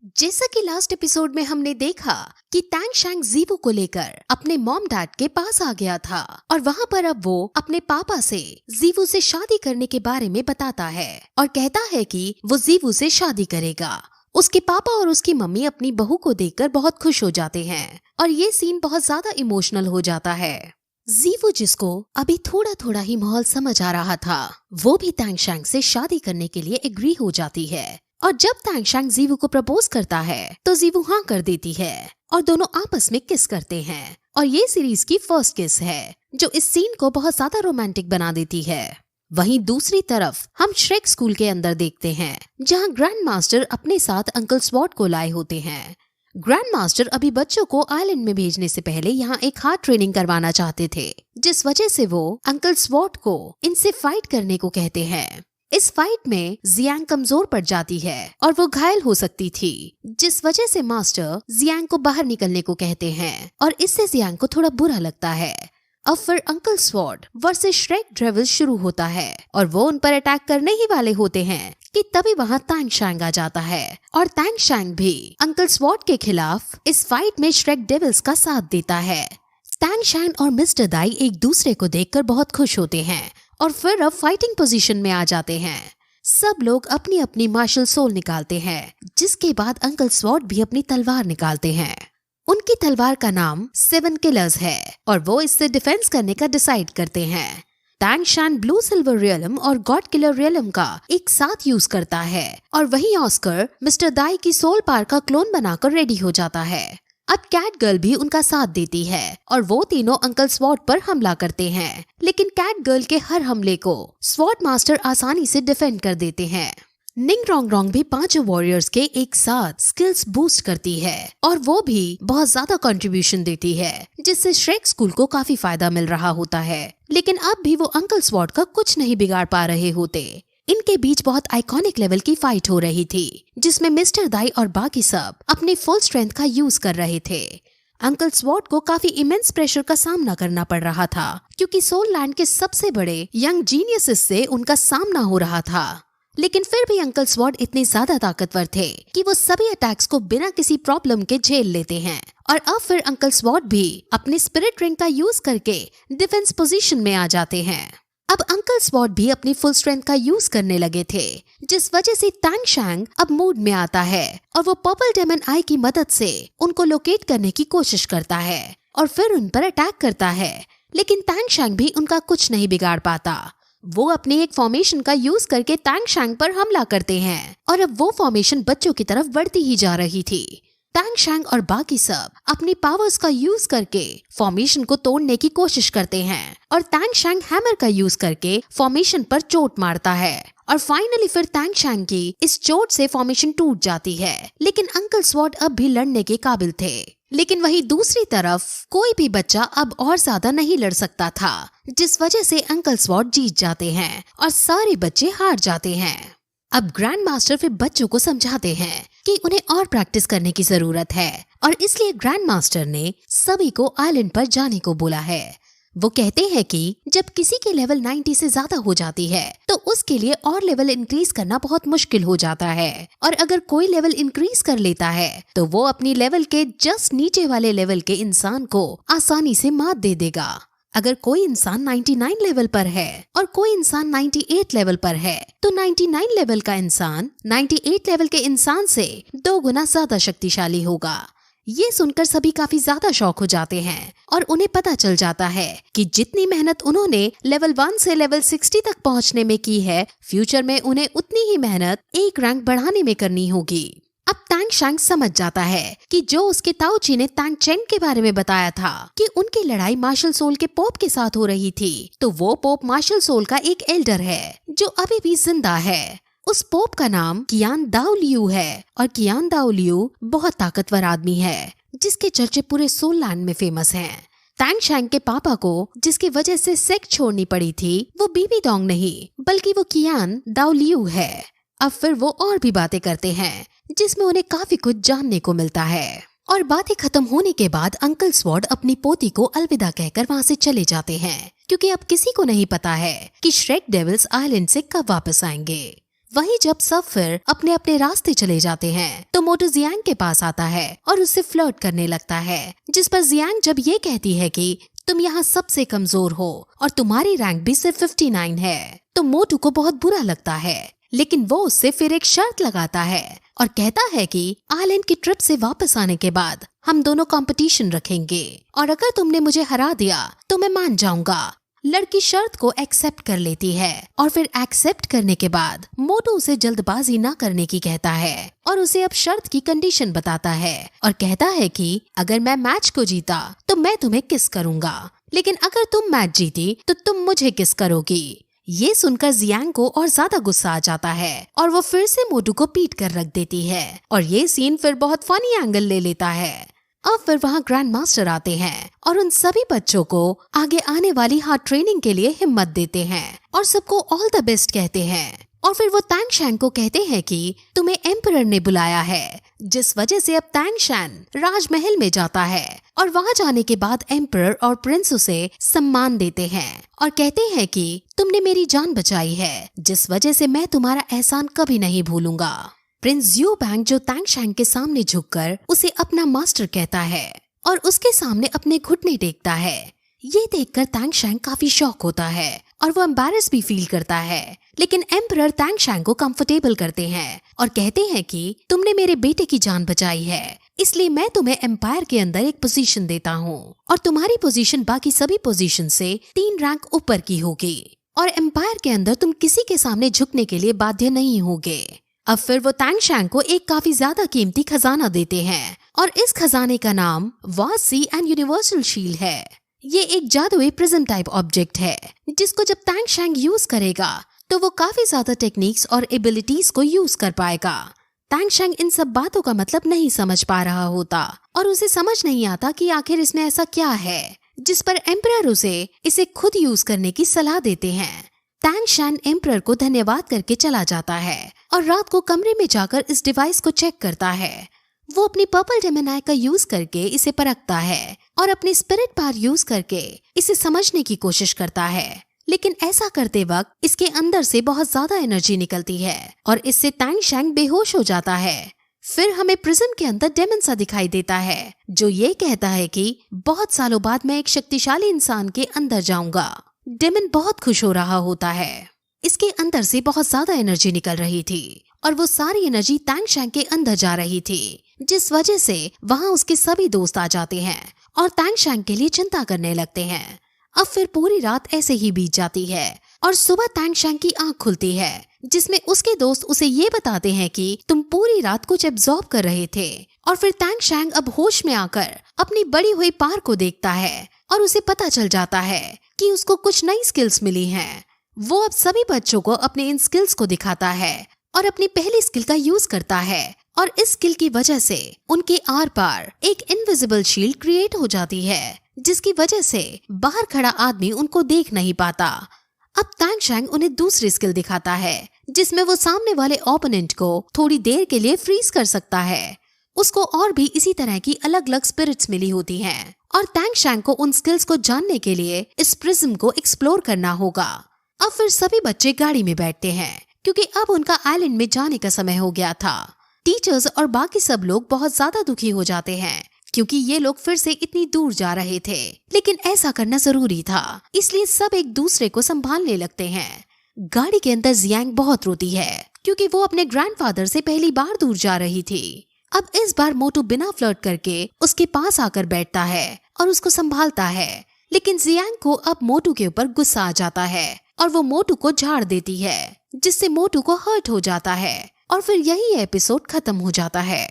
जैसा कि last episode में हमने देखा कि टैंग शैंग जीवू को लेकर अपने मॉम डैड के पास आ गया था और वहाँ पर अब वो अपने पापा से जीवू से शादी करने के बारे में बताता है और कहता है कि वो जीवू से शादी करेगा। उसके पापा और उसकी मम्मी अपनी बहू को देखकर बहुत खुश हो जाते हैं और ये सीन बहुत ज्यादा इमोशनल हो जाता है। जीवू, जिसको अभी थोड़ा थोड़ा ही माहौल समझ आ रहा था, वो भी टैंग शैंग से शादी करने के लिए एग्री हो जाती है और जब टैंग शैंग जीवू को प्रपोज करता है तो जीवू हाँ कर देती है और दोनों आपस में किस करते हैं और ये सीरीज की फर्स्ट किस है जो इस सीन को बहुत ज्यादा रोमांटिक बना देती है। वहीं दूसरी तरफ हम श्रेक स्कूल के अंदर देखते हैं जहां ग्रैंड मास्टर अपने साथ अंकल स्वॉट को लाए होते हैं। ग्रैंड मास्टर अभी बच्चों को आइलैंड में भेजने से पहले यहाँ एक हार्ड ट्रेनिंग करवाना चाहते थे, जिस वजह से वो अंकल स्वॉट को इनसे फाइट करने को कहते हैं। इस फाइट में जियांग कमजोर पड़ जाती है और वो घायल हो सकती थी, जिस वजह से मास्टर जियांग को बाहर निकलने को कहते हैं और इससे जियांग को थोड़ा बुरा लगता है। अब फिर अंकल स्वॉट वर्सेस श्रेक ड्रेविल शुरू होता है और वो उन पर अटैक करने ही वाले होते हैं कि तभी वहाँ टैंग शैंग आ जाता है और टैंग शैंग भी अंकल स्वॉट के खिलाफ इस फाइट में श्रेक डेविल्स का साथ देता है। टैंग शैंग और मिस्टर दाई एक दूसरे को देखकर बहुत खुश होते हैं और फिर अब फाइटिंग पोजीशन में आ जाते हैं। सब लोग अपनी अपनी मार्शल सोल निकालते हैं, जिसके बाद अंकल स्वॉट भी अपनी तलवार निकालते हैं। उनकी तलवार का नाम 7 किलर्स है और वो इससे डिफेंस करने का डिसाइड करते हैं। टैंग शैंग ब्लू सिल्वर रियलम और गॉड किलर रियलम का एक साथ यूज करता है और वहीं ऑस्कर मिस्टर दाई की सोल पार का क्लोन बनाकर रेडी हो जाता है। अब कैट गर्ल भी उनका साथ देती है और वो तीनों अंकल स्वॉट पर हमला करते हैं, लेकिन कैट गर्ल के हर हमले को स्वॉट मास्टर आसानी से डिफेंड कर देते हैं। निंग रोंग रोंग भी 5 वॉरियर्स के एक साथ स्किल्स बूस्ट करती है और वो भी बहुत ज्यादा कंट्रीब्यूशन देती है, जिससे श्रेक स्कूल को काफी फायदा मिल रहा होता है। लेकिन अब भी वो अंकल स्वॉट का कुछ नहीं बिगाड़ पा रहे होते। इनके बीच बहुत आइकॉनिक लेवल की फाइट हो रही थी, जिसमें मिस्टर दाई और बाकी सब अपने फुल स्ट्रेंथ का यूज कर रहे थे। अंकल स्वॉट को काफी इमेंस प्रेशर का सामना करना पड़ रहा था, क्योंकि सोल लैंड के सबसे बड़े यंग जीनियसेस से उनका सामना हो रहा था। लेकिन फिर भी अंकल स्वॉट इतने ज्यादा ताकतवर थे कि वो सभी अटैक्स को बिना किसी प्रॉब्लम के झेल लेते हैं और अब फिर अंकल स्वॉट भी अपने स्पिरिट रिंग का यूज करके डिफेंस पोजीशन में आ जाते हैं। अब अंकल स्वॉट भी अपनी फुल स्ट्रेंथ का यूज करने लगे थे, जिस वजह से टैंग शैंग अब मूड में आता है और वो पर्पल डेमन आई की मदद से उनको लोकेट करने की कोशिश करता है और फिर उन पर अटैक करता है। लेकिन टैंग शैंग भी उनका कुछ नहीं बिगाड़ पाता। वो अपने एक फॉर्मेशन का यूज करके टैंग शैंग पर हमला करते हैं और अब वो फॉर्मेशन बच्चों की तरफ बढ़ती ही जा रही थी। टैंग शैंग और बाकी सब अपनी पावर्स का यूज करके फॉर्मेशन को तोड़ने की कोशिश करते हैं और टैंग शैंग हैमर का यूज करके फॉर्मेशन पर चोट मारता है और फाइनली फिर टैंग शैंग की इस चोट से फॉर्मेशन टूट जाती है। लेकिन अंकल स्वॉट अब भी लड़ने के काबिल थे। लेकिन वहीं दूसरी तरफ कोई भी बच्चा अब और ज्यादा नहीं लड़ सकता था, जिस वजह से अंकल स्वॉट जीत जाते हैं और सारे बच्चे हार जाते हैं। अब ग्रैंड मास्टर फिर बच्चों को समझाते हैं कि उन्हें और प्रैक्टिस करने की जरूरत है और इसलिए ग्रैंड मास्टर ने सभी को आइलैंड पर जाने को बोला है। वो कहते हैं कि जब किसी की लेवल 90 से ज्यादा हो जाती है तो उसके लिए और लेवल इंक्रीज करना बहुत मुश्किल हो जाता है और अगर कोई लेवल इंक्रीज कर लेता है तो वो अपनी लेवल के जस्ट नीचे वाले लेवल के इंसान को आसानी से मात दे देगा। अगर कोई इंसान 99 लेवल पर है और कोई इंसान 98 लेवल पर है तो 99 लेवल का इंसान 98 लेवल के इंसान से 2 गुना ज्यादा शक्तिशाली होगा। ये सुनकर सभी काफी ज्यादा शॉक हो जाते हैं और उन्हें पता चल जाता है कि जितनी मेहनत उन्होंने लेवल 1 से लेवल 60 तक पहुंचने में की है, फ्यूचर में उन्हें उतनी ही मेहनत एक रैंक बढ़ाने में करनी होगी। अब टैंग शैंग समझ जाता है कि जो उसके ताऊची ने टैंग चेन के बारे में बताया था कि उनकी लड़ाई मार्शल सोल के पोप के साथ हो रही थी, तो वो पोप मार्शल सोल का एक एल्डर है जो अभी भी जिंदा है। उस पोप का नाम कियान दाओ लियू है और कियान दाओ लियू बहुत ताकतवर आदमी है, जिसके चर्चे पूरे सोल लैंड में फेमस हैं। टैंग शैंग के पापा को जिसकी वजह से सेक्ट छोड़नी पड़ी थी, वो बीबी डोंग नहीं बल्कि वो कियान दाओ लियू है। अब फिर वो और भी बातें करते हैं, जिसमें उन्हें काफी कुछ जानने को मिलता है और बातें खत्म होने के बाद अंकल स्वॉट अपनी पोती को अलविदा कहकर वहाँ से चले जाते हैं, क्योंकि अब किसी को नहीं पता है कि श्रेक डेविल्स आइलैंड से कब वापस आएंगे। वहीं जब सब फिर अपने अपने रास्ते चले जाते हैं तो मोटू जियांग के पास आता है और उससे फ्लर्ट करने लगता है, जिस पर जियांग जब ये कहती है कि तुम यहाँ सबसे कमजोर हो और तुम्हारी रैंक भी सिर्फ 59 है, तो मोटू को बहुत बुरा लगता है। लेकिन वो उससे फिर एक शर्त लगाता है और कहता है कि आइलैंड की ट्रिप से वापस आने के बाद हम दोनों कंपटीशन रखेंगे और अगर तुमने मुझे हरा दिया तो मैं मान जाऊंगा। लड़की शर्त को एक्सेप्ट कर लेती है और फिर एक्सेप्ट करने के बाद मोटू उसे जल्दबाजी ना करने की कहता है और उसे अब शर्त की कंडीशन बताता है और कहता है कि अगर मैं मैच को जीता तो मैं तुम्हें किस करूंगा, लेकिन अगर तुम मैच जीती तो तुम मुझे किस करोगी। ये सुनकर जियांग को और ज्यादा गुस्सा आ जाता है और वो फिर से मोटू को पीट कर रख देती है और ये सीन फिर बहुत फनी एंगल ले लेता है। अब फिर वहाँ ग्रैंड मास्टर आते हैं और उन सभी बच्चों को आगे आने वाली हार्ड ट्रेनिंग के लिए हिम्मत देते हैं और सबको ऑल द बेस्ट कहते हैं। और फिर वो तैंग शैंग को कहते हैं कि तुम्हें एम्परर ने बुलाया है, जिस वजह से अब तैंग शैंग राजमहल में जाता है और वहाँ जाने के बाद एम्परर और प्रिंस उसे सम्मान देते हैं और कहते हैं कि तुमने मेरी जान बचाई है, जिस वजह से मैं तुम्हारा एहसान कभी नहीं भूलूंगा। प्रिंस यू बैंग जो तैंग शैंग के सामने झुककर उसे अपना मास्टर कहता है और उसके सामने अपने घुटने टेकता है। ये देखकर तैंग शैंग काफी शॉक होता है और वो एम्बैरेस भी फील करता है, लेकिन एम्परर तैंग शैंग को कंफर्टेबल करते हैं और कहते हैं कि तुमने मेरे बेटे की जान बचाई है, इसलिए मैं तुम्हें एम्पायर के अंदर एक पोजीशन देता हूँ और तुम्हारी पोजीशन बाकी सभी पोजीशन से 3 रैंक ऊपर की होगी और एम्पायर के अंदर तुम किसी के सामने झुकने के लिए बाध्य नहीं होगे। अब फिर वो तैंग शैंग को एक काफी ज्यादा कीमती खजाना देते हैं और इस खजाने का नाम vast sea and universal shield है। ये एक जादुई प्रिज्म टाइप ऑब्जेक्ट है जिसको जब तैंग शैंग यूज करेगा तो वो काफी ज्यादा टेक्निक्स और एबिलिटीज को यूज कर पाएगा। तैंग शैंग इन सब बातों का मतलब नहीं समझ पा रहा होता और उसे समझ नहीं आता कि आखिर इसमें ऐसा क्या है, जिस पर एम्परर उसे इसे खुद यूज करने की सलाह देते हैं। तैंग शैंग एम्परर को धन्यवाद करके चला जाता है और रात को कमरे में जाकर इस डिवाइस को चेक करता है। वो अपनी पर्पल जेमिनाई का यूज करके इसे परखता है और अपनी स्पिरिट पावर यूज करके इसे समझने की कोशिश करता है, लेकिन ऐसा करते वक्त इसके अंदर से बहुत ज्यादा एनर्जी निकलती है और इससे तैंग शैंग बेहोश हो जाता है। फिर हमें प्रिज्म के अंदर डेमन सा दिखाई देता है जो ये कहता है कि बहुत सालों बाद मैं एक शक्तिशाली इंसान के अंदर जाऊंगा। डेमन बहुत खुश हो रहा होता है। इसके अंदर से बहुत ज्यादा एनर्जी निकल रही थी और वो सारी एनर्जी तैंग शैंग के अंदर जा रही थी, जिस वजह से वहाँ उसके सभी दोस्त आ जाते हैं और तैंग शैंग के लिए चिंता करने लगते हैं। अब फिर पूरी रात ऐसे ही बीत जाती है और सुबह तैंग शैंग की आंख खुलती है जिसमें उसके दोस्त उसे ये बताते हैं कि तुम पूरी रात कुछ एब्जॉर्ब कर रहे थे। और फिर तैंग शैंग अब होश में आकर अपनी बड़ी हुई पार को देखता है और उसे पता चल जाता है कि उसको कुछ नई स्किल्स मिली हैं। वो अब सभी बच्चों को अपने इन स्किल्स को दिखाता है और अपनी पहली स्किल का यूज करता है और इस स्किल की वजह से उनके आर पार एक इनविजिबल शील्ड क्रिएट हो जाती है, जिसकी वजह से बाहर खड़ा आदमी उनको देख नहीं पाता। अब तैंग शैंग उन्हें दूसरी स्किल दिखाता है जिसमें वो सामने वाले ओपोनेंट को थोड़ी देर के लिए फ्रीज कर सकता है। उसको और भी इसी तरह की अलग अलग स्पिरिट्स मिली होती हैं और तैंग शैंग को उन स्किल्स को जानने के लिए इस प्रिज्म को एक्सप्लोर करना होगा। अब फिर सभी बच्चे गाड़ी में बैठते हैं क्योंकि अब उनका आइलैंड में जाने का समय हो गया था। टीचर्स और बाकी सब लोग बहुत ज्यादा दुखी हो जाते हैं क्योंकि ये लोग फिर से इतनी दूर जा रहे थे, लेकिन ऐसा करना जरूरी था, इसलिए सब एक दूसरे को संभालने लगते हैं। गाड़ी के अंदर जियांग बहुत रोती है क्योंकि वो अपने ग्रैंडफादर से पहली बार दूर जा रही थी। अब इस बार मोटू बिना फ्लर्ट करके उसके पास आकर बैठता है और उसको संभालता है, लेकिन जियांग को अब मोटू के ऊपर गुस्सा आ जाता है और वो मोटू को झाड़ देती है, जिससे मोटू को हर्ट हो जाता है और फिर यही एपिसोड खत्म हो जाता है।